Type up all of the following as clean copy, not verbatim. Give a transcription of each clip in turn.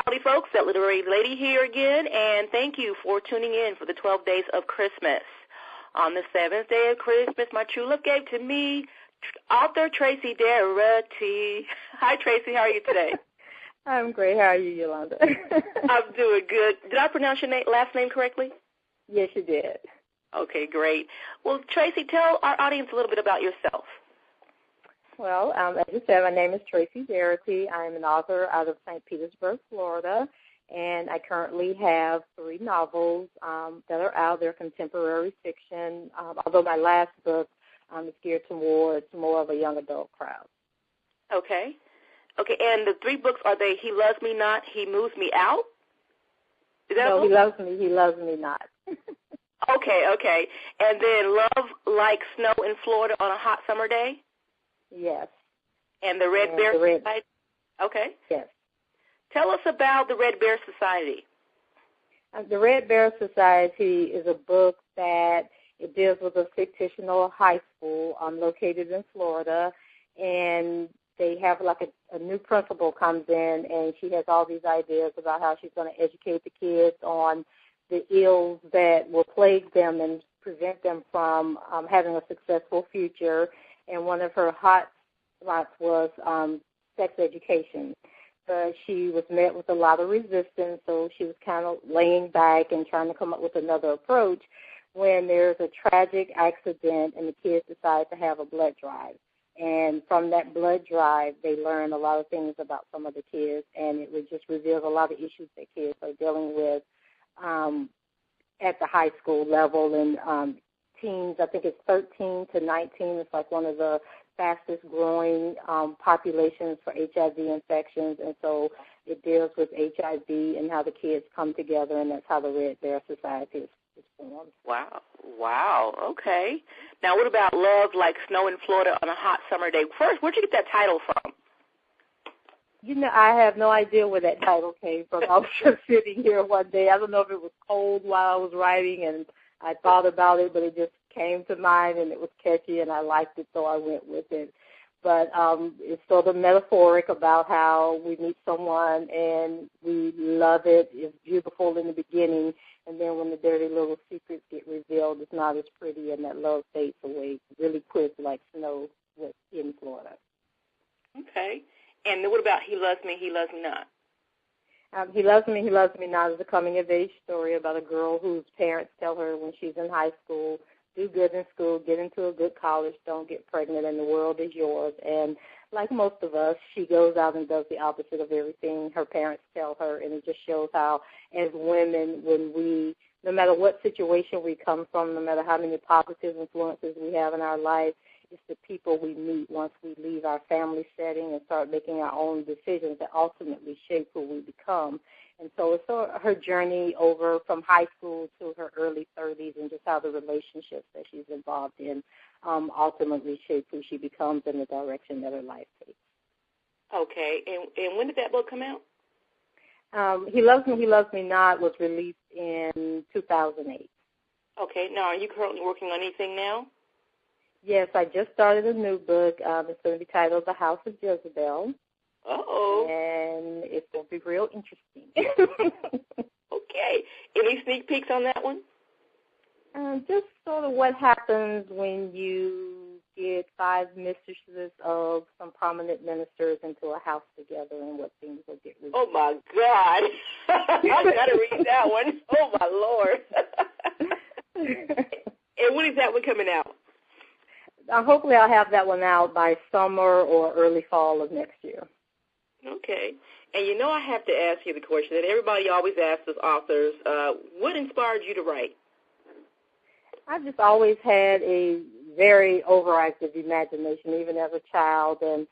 Howdy, folks. That literary lady here again, and thank you for tuning in for the 12 days of Christmas. On the 7th day of Christmas, my true love gave to me author Tracy Darity. Hi, Tracy. How are you today? I'm great. How are you, Yolanda? I'm doing good. Did I pronounce your last name correctly? Yes, you did. Okay, great. Well, Tracy, tell our audience a little bit about yourself. Well, as you said, my name is Tracy Darity. I'm an author out of St. Petersburg, Florida, and I currently have 3 novels that are out there, contemporary fiction, although my last book is geared towards more of a young adult crowd. Okay. Okay, and the 3 books, are they He Loves Me Not, He Moves Me Out? Is that no, He Loves Me, He Loves Me Not. Okay. And then Love Like Snow in Florida on a Hot Summer Day? Yes. And the Red Bear Society? Okay. Yes. Tell us about the Red Bear Society. The Red Bear Society is a book that it deals with a fictional high school located in Florida, and they have like a new principal comes in, and she has all these ideas about how she's going to educate the kids on the ills that will plague them and prevent them from having a successful future. And one of her hot spots was sex education. But she was met with a lot of resistance, so she was kind of laying back and trying to come up with another approach when there's a tragic accident and the kids decide to have a blood drive. And from that blood drive, they learn a lot of things about some of the kids, and it would just reveal a lot of issues that kids are dealing with at the high school level. And teens, I think it's 13 to 19. It's like one of the fastest growing populations for HIV infections. And so it deals with HIV and how the kids come together, and that's how the Red Bear Society is formed. Wow. Okay. Now, what about Love Like Snow in Florida on a Hot Summer Day? First, where'd you get that title from? You know, I have no idea where that title came from. I was just sitting here one day. I don't know if it was cold while I was writing, and I thought about it, but it just came to mind, and it was catchy, and I liked it, so I went with it. But it's sort of metaphoric about how we meet someone, and we love it. It's beautiful in the beginning, and then when the dirty little secrets get revealed, it's not as pretty, and that love fades away really quick like snow in Florida. Okay. And what about He Loves Me, He Loves Me Not? He Loves Me, He Loves Me Not is a coming-of-age story about a girl whose parents tell her when she's in high school, do good in school, get into a good college, don't get pregnant, and the world is yours. And like most of us, she goes out and does the opposite of everything her parents tell her, and it just shows how, as women, no matter what situation we come from, no matter how many positive influences we have in our life, it's the people we meet once we leave our family setting and start making our own decisions that ultimately shape who we become. And so it's her journey over from high school to her early 30s, and just how the relationships that she's involved in ultimately shape who she becomes and the direction that her life takes. Okay. And when did that book come out? He Loves Me, He Loves Me Not was released in 2008. Okay. Now, are you currently working on anything now? Yes, I just started a new book. It's going to be titled The House of Jezebel. Uh-oh. And it's going to be real interesting. Okay. Any sneak peeks on that one? Just sort of what happens when you get 5 mistresses of some prominent ministers into a house together, and what things will get revealed. Oh, my God. I've got to read that one. Oh, my Lord. And when is that one coming out? Hopefully I'll have that one out by summer or early fall of next year. Okay. And you know I have to ask you the question that everybody always asks us authors, what inspired you to write? I've just always had a very overactive imagination, even as a child. And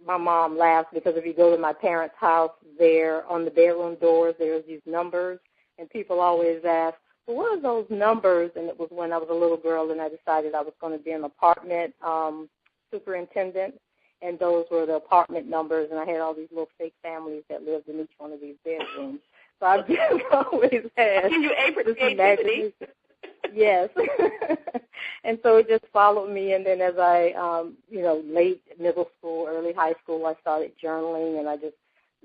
my mom laughs because if you go to my parents' house, there on the bedroom doors, there's these numbers, and people always ask, well, what are those numbers? And it was when I was a little girl and I decided I was going to be an apartment superintendent, and those were the apartment numbers, and I had all these little fake families that lived in each one of these bedrooms. So I've just always had this imagination. Yes. And so it just followed me, and then as I, late middle school, early high school, I started journaling, and I just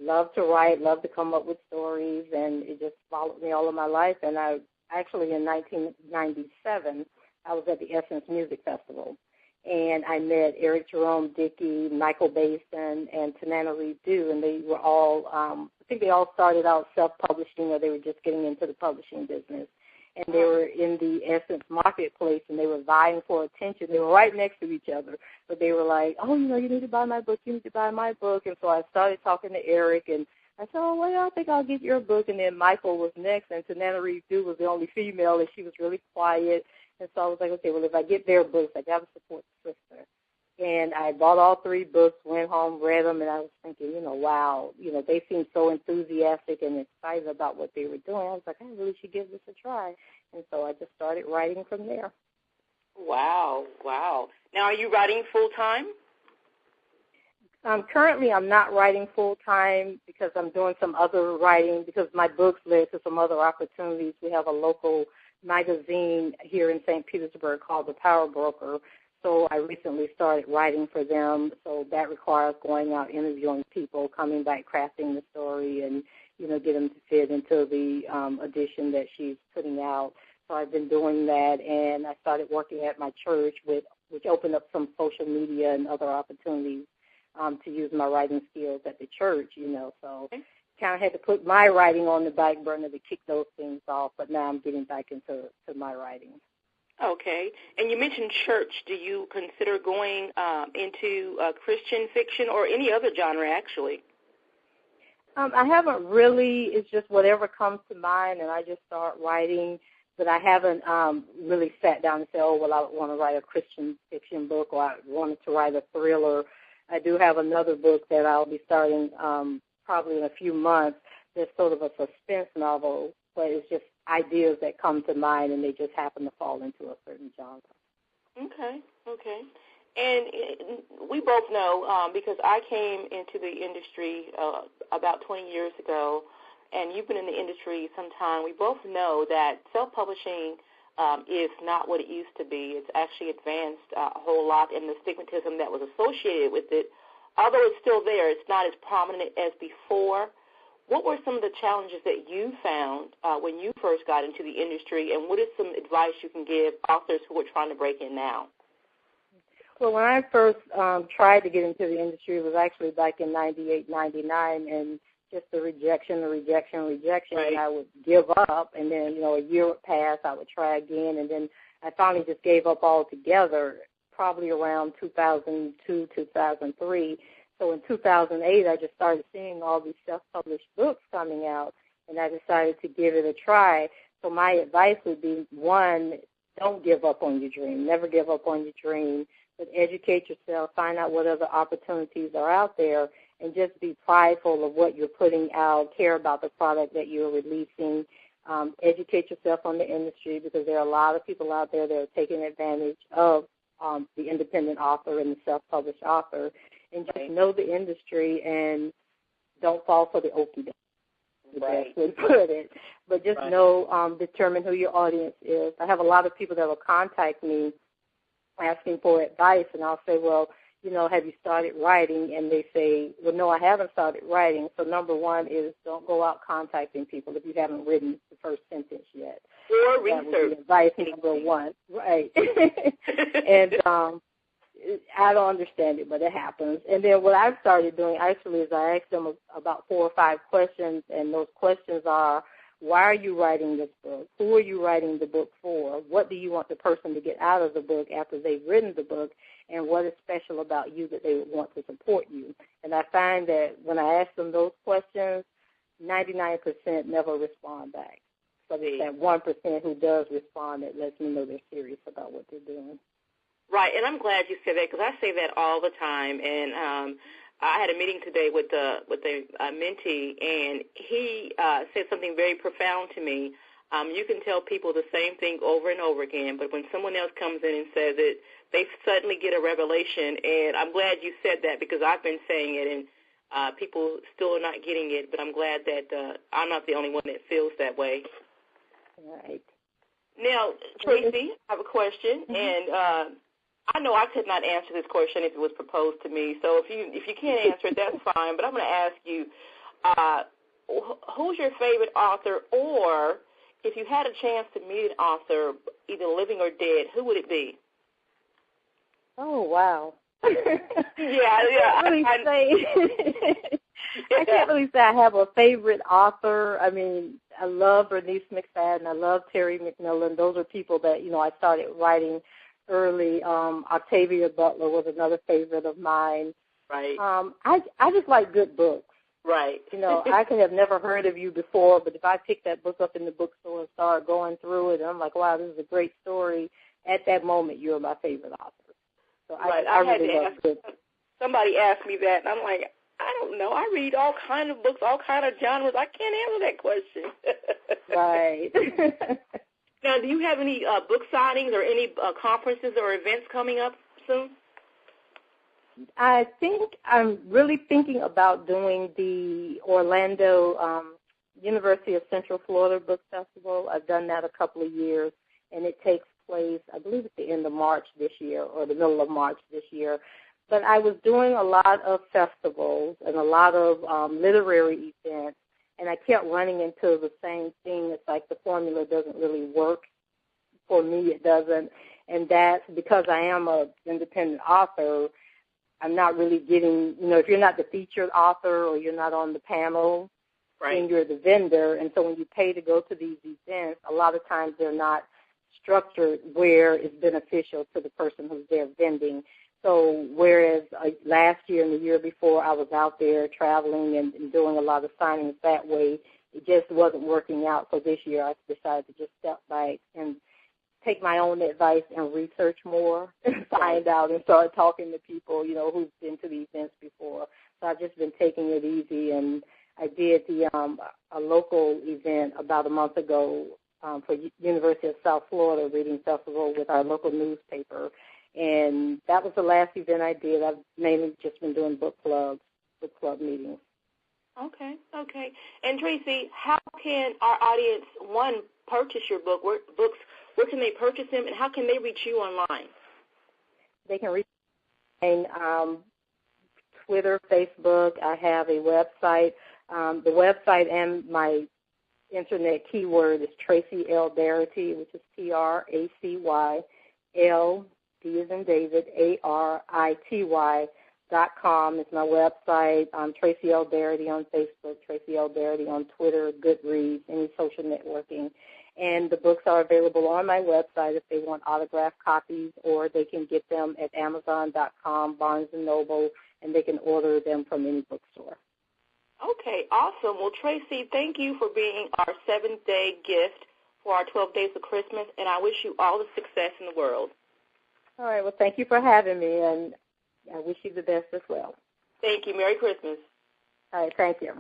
love to write, love to come up with stories, and it just followed me all of my life. And I actually, in 1997, I was at the Essence Music Festival, and I met Eric Jerome Dickey, Michael Basin, and Tanana Reed Dew, and they were all, I think they all started out self-publishing, or they were just getting into the publishing business. And they were in the Essence marketplace, and they were vying for attention. They were right next to each other, but they were like, oh, you need to buy my book, you need to buy my book. And so I started talking to Eric, and I said, oh, well, I think I'll get your book. And then Michael was next, and Tanana Reed Dew was the only female, and she was really quiet. And so I was like, okay, well, if I get their books, I got to support the sister. And I bought all 3 books, went home, read them, and I was thinking, wow, they seemed so enthusiastic and excited about what they were doing. I was like, I really should give this a try. And so I just started writing from there. Wow. Now, are you writing full-time? Currently, I'm not writing full-time because I'm doing some other writing because my books led to some other opportunities. We have a local magazine here in St. Petersburg called The Power Broker. So I recently started writing for them. So that requires going out, interviewing people, coming back, crafting the story, and, get them to fit into the edition that she's putting out. So I've been doing that, and I started working at my church, which opened up some social media and other opportunities to use my writing skills at the church, So kind of had to put my writing on the back burner to kick those things off, but now I'm getting back into my writing. Okay. And you mentioned church. Do you consider going into Christian fiction or any other genre, actually? I haven't really. It's just whatever comes to mind, and I just start writing. But I haven't really sat down and said, oh, well, I want to write a Christian fiction book, or I wanted to write a thriller. I do have another book that I'll be starting probably in a few months. That's sort of a suspense novel, but it's just ideas that come to mind, and they just happen to fall into a certain genre. Okay. And we both know, because I came into the industry about 20 years ago, and you've been in the industry some time, we both know that self-publishing is not what it used to be. It's actually advanced a whole lot, and the stigmatism that was associated with it, although it's still there, it's not as prominent as before. What were some of the challenges that you found when you first got into the industry, and what is some advice you can give authors who are trying to break in now? Well, when I first tried to get into the industry, it was actually back in 98, 99, and just the rejection, right. And I would give up, and then, a year would pass, I would try again, and then I finally just gave up altogether, probably around 2002, 2003. So in 2008, I just started seeing all these self-published books coming out, and I decided to give it a try. So my advice would be, 1, don't give up on your dream. Never give up on your dream, but educate yourself, find out what other opportunities are out there, and just be prideful of what you're putting out, care about the product that you're releasing, educate yourself on the industry, because there are a lot of people out there that are taking advantage of the independent author and the self-published author, and just know the industry and don't fall for the okie doke. Right. That's the way to put it. But just know, determine who your audience is. I have a lot of people that will contact me asking for advice, and I'll say, well, have you started writing? And they say, well, no, I haven't started writing. So number 1 is don't go out contacting people if you haven't written the first sentence yet. Or that research. Would be advice number 1. Right. And I don't understand it, but it happens. And then what I've started doing actually is I ask them about 4 or 5 questions, and those questions are, why are you writing this book? Who are you writing the book for? What do you want the person to get out of the book after they've written the book? And what is special about you that they would want to support you? And I find that when I ask them those questions, 99% never respond back. But it's that 1% who does respond that lets me know they're serious about what they're doing. Right, and I'm glad you said that, because I say that all the time. And I had a meeting today with a mentee, and he said something very profound to me. You can tell people the same thing over and over again, but when someone else comes in and says it, they suddenly get a revelation. And I'm glad you said that, because I've been saying it, and people still are not getting it. But I'm glad that I'm not the only one that feels that way. Right. Now, Tracy, I have a question, and I know I could not answer this question if it was proposed to me. So if you can't answer it, that's fine. But I'm going to ask you, who's your favorite author, or if you had a chance to meet an author, either living or dead, who would it be? Oh, wow. Yeah. I can't really say I have a favorite author. I mean, I love Bernice McFadden. I love Terry McNeill. Those are people that, I started writing early. Octavia Butler was another favorite of mine. Right. I just like good books. Right. I could have never heard of you before, but if I picked that book up in the bookstore and started going through it, and I'm like, wow, this is a great story, at that moment, you're my favorite author. So right. I really love good. Somebody asked me that, and I'm like, I don't know. I read all kind of books, all kind of genres. I can't answer that question. Right. Now, do you have any book signings or any conferences or events coming up soon? I think I'm really thinking about doing the Orlando University of Central Florida Book Festival. I've done that a couple of years, and it takes place, I believe, at the end of March this year or the middle of March this year. But I was doing a lot of festivals and a lot of literary events, and I kept running into the same thing. It's like the formula doesn't really work. For me, it doesn't. And that's because I am an independent author. I'm not really getting, if you're not the featured author or you're not on the panel, right, then you're the vendor. And so when you pay to go to these events, a lot of times they're not structured where it's beneficial to the person who's there vending. So whereas last year and the year before I was out there traveling and doing a lot of signings that way, it just wasn't working out. So this year I decided to just step back and take my own advice and research more and find out and start talking to people, who've been to the events before. So I've just been taking it easy, and I did a local event about a month ago for University of South Florida Reading Festival with our local newspaper, and that was the last event I did. I've mainly just been doing book club meetings. Okay. And Tracy, how can our audience, purchase your book? Where can they purchase them, and how can they reach you online? They can reach me on Twitter, Facebook. I have a website. The website and my internet keyword is Tracy L. Darity, which is TRACY L, D as in David, ARITY.com is my website. Tracy L. Darity on Facebook, Tracy L. Darity on Twitter, Goodreads, any social networking. And the books are available on my website if they want autographed copies, or they can get them at Amazon.com, Barnes & Noble, and they can order them from any bookstore. Okay, awesome. Well, Tracy, thank you for being our 7th-day gift for our 12 Days of Christmas, and I wish you all the success in the world. All right, well, thank you for having me, and I wish you the best as well. Thank you. Merry Christmas. All right, thank you.